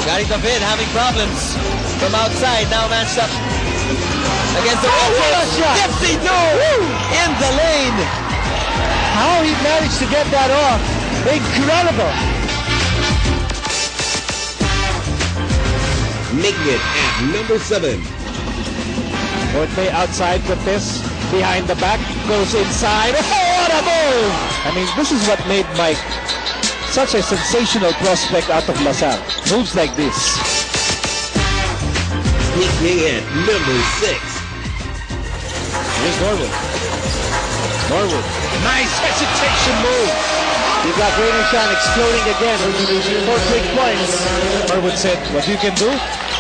Gary David having problems from outside. Now matched up against the Dipsy do in the lane. How he managed to get that off. Incredible. Making it at number 7. Forte outside with this. Behind the back. Goes inside. Oh, what a move! I mean, this is what made Mike such a sensational prospect out of LaSalle. Moves like this. Making it number 6. Here's Norwood. Norwood. Nice hesitation move. You've got Rainer Shan exploding again for quick points. Norwood said, what you can do,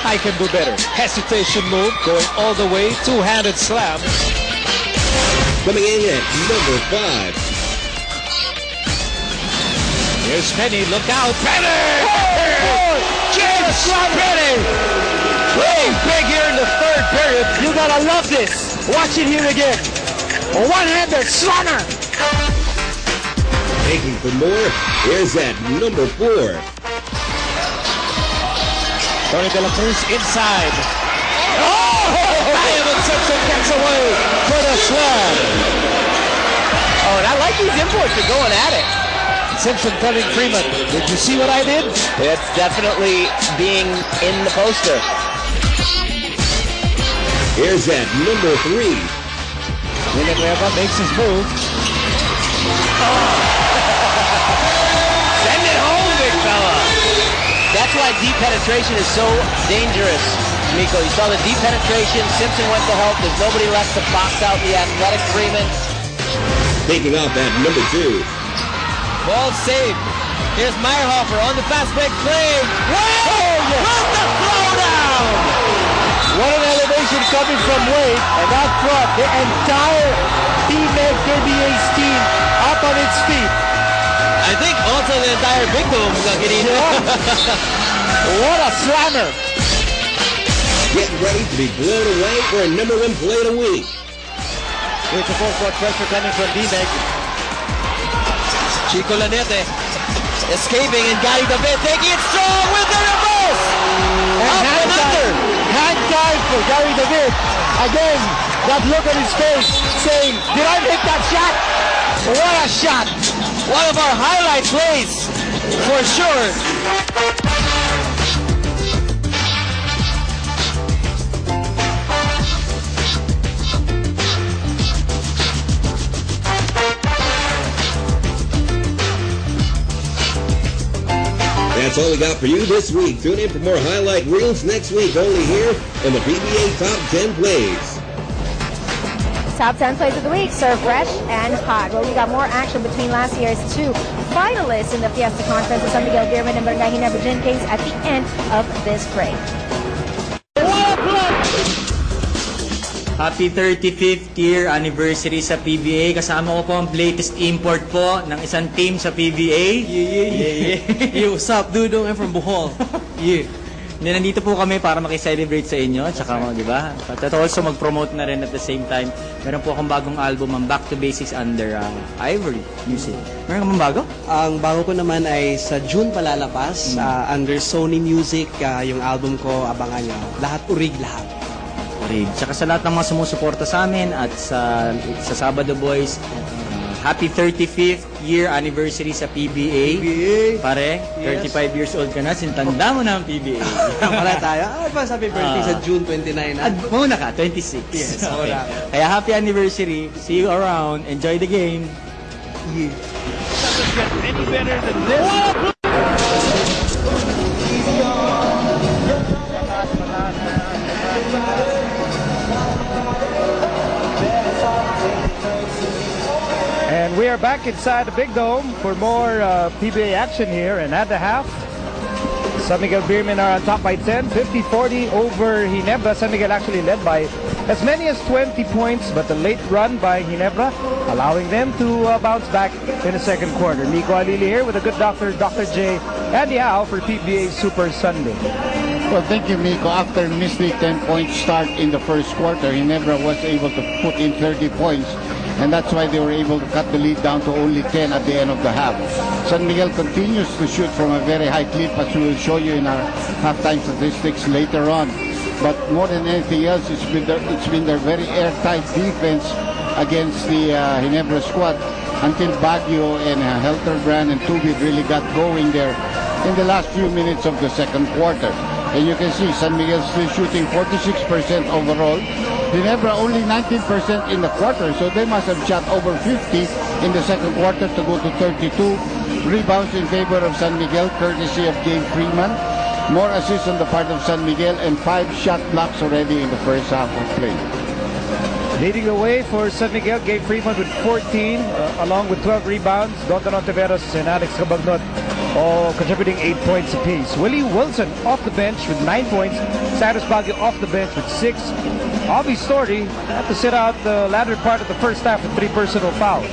I can do better. Hesitation move, going all the way, two-handed slam. Coming in at number 5. Here's Penny, look out, Penny! Oh, James Penny! Playing big here in the third period. You gotta love this. Watch it here again. A one-hander slammer. Making for more, here's at number 4. Tony De La Cruz inside. Oh! Diamond Simpson gets away for the slam. Oh, and I like these imports. They're going at it. Simpson telling Freeman, did you see what I did? It's definitely being in the poster. Here's at number 3. Villanueva makes his move. Send it home, big fella. That's why deep penetration is so dangerous, Miko. You saw the deep penetration. Simpson went to help. There's nobody left to box out the athletic Freeman. Taking off at number 2. Ball saved. Here's Meyerhofer on the fast break play. Wade with the throwdown. What an elevation coming from Wade, and that brought the entire PBA's team up on its feet. I think also the entire Big Dome got getting. What a slammer. Getting ready to be blown away for a number 1 play of the week. Here's the full-court pressure coming from D-Meg. Chico Lanete escaping, and Gary David taking it strong with the reverse. And hand time for Gary David. Again, that look on his face saying, did I make that shot? What a shot. One of our highlight plays, for sure. That's all we got for you this week. Tune in for more highlight reels next week, only here in the PBA Top 10 Plays. Top 10 plays of the week, served fresh and hot. Well, we got more action between last year's 2 finalists in the Fiesta Conference with San Miguel Beerman and Barangay Ginebra Gin Kings at the end of this break. Happy 35th year anniversary sa PBA. Kasama ko po ang latest import po ng isang team sa PBA. Yeah. What's up, dude? I'm from Bohol. Yeah. Nandito po kami para makiselebrate sa inyo. Tsaka mo, di ba? At also mag-promote na rin at the same time. Meron po akong bagong album, ang Back to Basics under Ivory Music. Meron ka bang bago? Ang bago ko naman ay sa June palalabas. Under Sony Music, yung album ko, abangan nyo. Lahat urig lahat. Tsaka sa lahat ng mga sumusuporta sa amin at sa Sabado Boys, happy 35th year anniversary sa PBA. Pare, 35 years old ka na, sintanda mo na ang PBA. Para tayo. Advance happy birthday sa June 29. Muna ka, 26. Yes, okay. Kaya happy anniversary. See you around. Enjoy the game. Yeah. Doesn't get any better than this. And we are back inside the Big Dome for more PBA action here. And at the half, San Miguel Beerman are on top by 10, 50-40 over Ginebra. San Miguel actually led by as many as 20 points, but the late run by Ginebra allowing them to bounce back in the second quarter. Nico Alili here with a good Dr. J and Yao for PBA Super Sunday. Well, thank you, Miko. After missing 10-point start in the first quarter, Ginebra was able to put in 30 points and that's why they were able to cut the lead down to only 10 at the end of the half. San Miguel continues to shoot from a very high clip, as we will show you in our halftime statistics later on. But more than anything else, it's been their very airtight defense against the Ginebra squad until Baguio and Helterbrand and Tubid really got going there in the last few minutes of the second quarter. And you can see San Miguel still shooting 46% overall. Ginebra only 19% in the quarter, so they must have shot over 50 in the second quarter to go to 32. Rebounds in favor of San Miguel, courtesy of Gabe Freeman. More assists on the part of San Miguel, and 5 shot blocks already in the first half of play. Leading the way for San Miguel, Gabe Freeman with 14, along with 12 rebounds. Don Ontiveros and Alex Cabagnot all contributing 8 points apiece. Willie Wilson off the bench with 9 points. Cyrus Baguio off the bench with 6. Avi Story had to sit out the latter part of the first half with 3 personal fouls.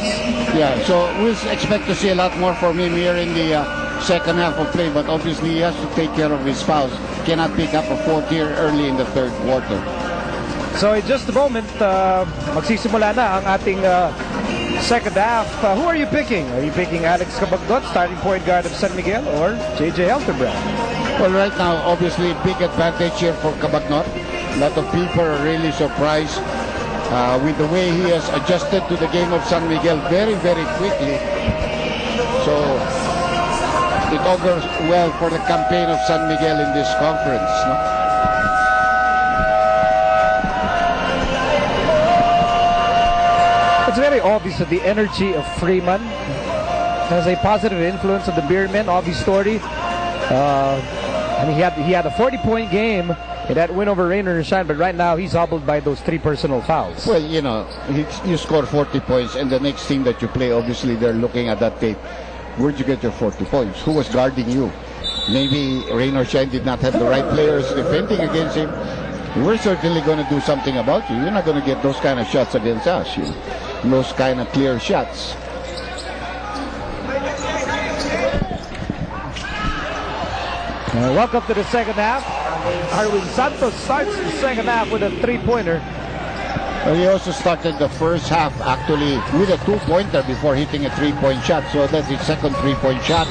Yeah, so we'll expect to see a lot more from him here in the second half of play, but obviously he has to take care of his fouls. Cannot pick up a 4th here early in the third quarter. So in just a moment, magsisimula na ang ating second half. Who are you picking? Are you picking Alex Cabagnot, starting point guard of San Miguel, or JJ Helterbrand? Well, right now, obviously, big advantage here for Cabagnot. A lot of people are really surprised with the way he has adjusted to the game of San Miguel very, very quickly. So it augurs well for the campaign of San Miguel in this conference, no? It's very obvious that the energy of Freeman has a positive influence on the Beermen. Avi Story, I mean, he had a 40-point game in that win over Rainer and Shine, but right now he's hobbled by those 3 personal fouls. Well, you know, you score 40 points, and the next thing that you play, obviously, they're looking at that tape. Where'd you get your 40 points? Who was guarding you? Maybe Rainer Shine did not have the right players defending against him. We're certainly going to do something about you. You're not going to get those kind of shots against us. You know? Those kind of clear shots. Welcome to the second half. Arwin Santos starts the second half with a 3-pointer. Well, he also started the first half actually with a 2-pointer before hitting a 3-point shot. So that's his second 3-point shot.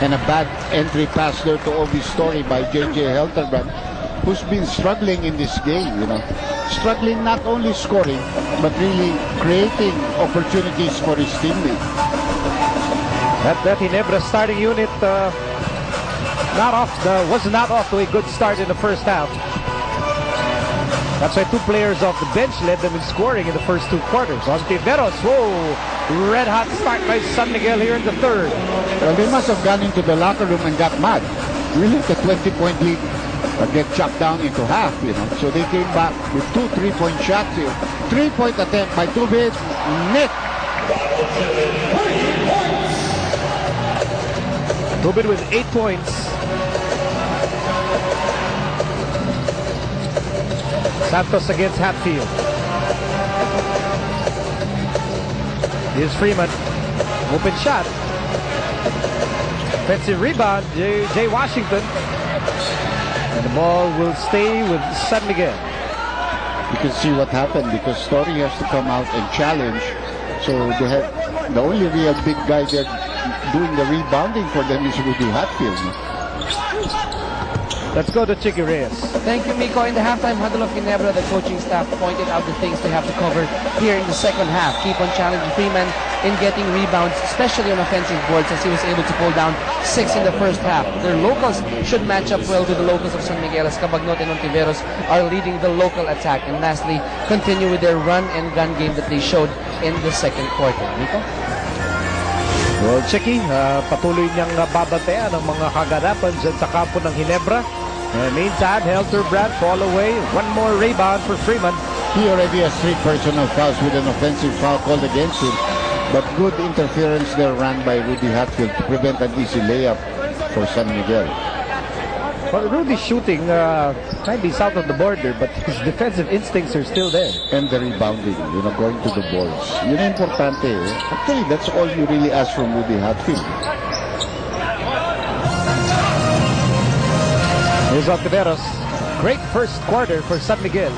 And a bad entry pass there to Obi Story by JJ Helterbrand, who's been struggling in this game, you know. Struggling not only scoring, but really creating opportunities for his teammates. That Ginebra starting unit was not off to a good start in the first half. That's why 2 players off the bench led them in scoring in the first 2 quarters. Ontiveros, whoa, red hot start by San Miguel here in the third. Well, they must have gone into the locker room and got mad. Really, the 20-point lead get chopped down into half, you know. So they came back with 2 3-point shots here. 3-point attempt by Tubid. Net. Tubid with 8 points. Santos against Hatfield. Here's Freeman. Open shot. Offensive rebound. Jay Washington. And the ball will stay with San Miguel. You can see what happened because Story has to come out and challenge. So they had the only real big guy there doing the rebounding for them is Rudy Hatfield. Let's go to Chicky Reyes. Thank you, Miko. In the halftime huddle of Ginebra, the coaching staff pointed out the things they have to cover here in the second half. Keep on challenging Freeman in getting rebounds, especially on offensive boards, as he was able to pull down 6 in the first half. Their locals should match up well to the locals of San Miguel, as Cabagnot and Ontiveros are leading the local attack. And lastly, continue with their run and gun game that they showed in the second quarter. Miko? Well, Chicky, patuloy niyang babantayan ang mga kaganapan dyan sa kampo ng Ginebra. And meantime, Helterbrand fall away. 1 more rebound for Freeman. He already has 3 personal fouls with an offensive foul called against him. But good interference there ran by Rudy Hatfield to prevent an easy layup for San Miguel. Well, Rudy's shooting might be south of the border, but his defensive instincts are still there. And the rebounding, you know, going to the balls. Yun ang importante. Actually, that's all you really ask from Rudy Hatfield. Here's Ontiveros. Great first quarter for San Miguel.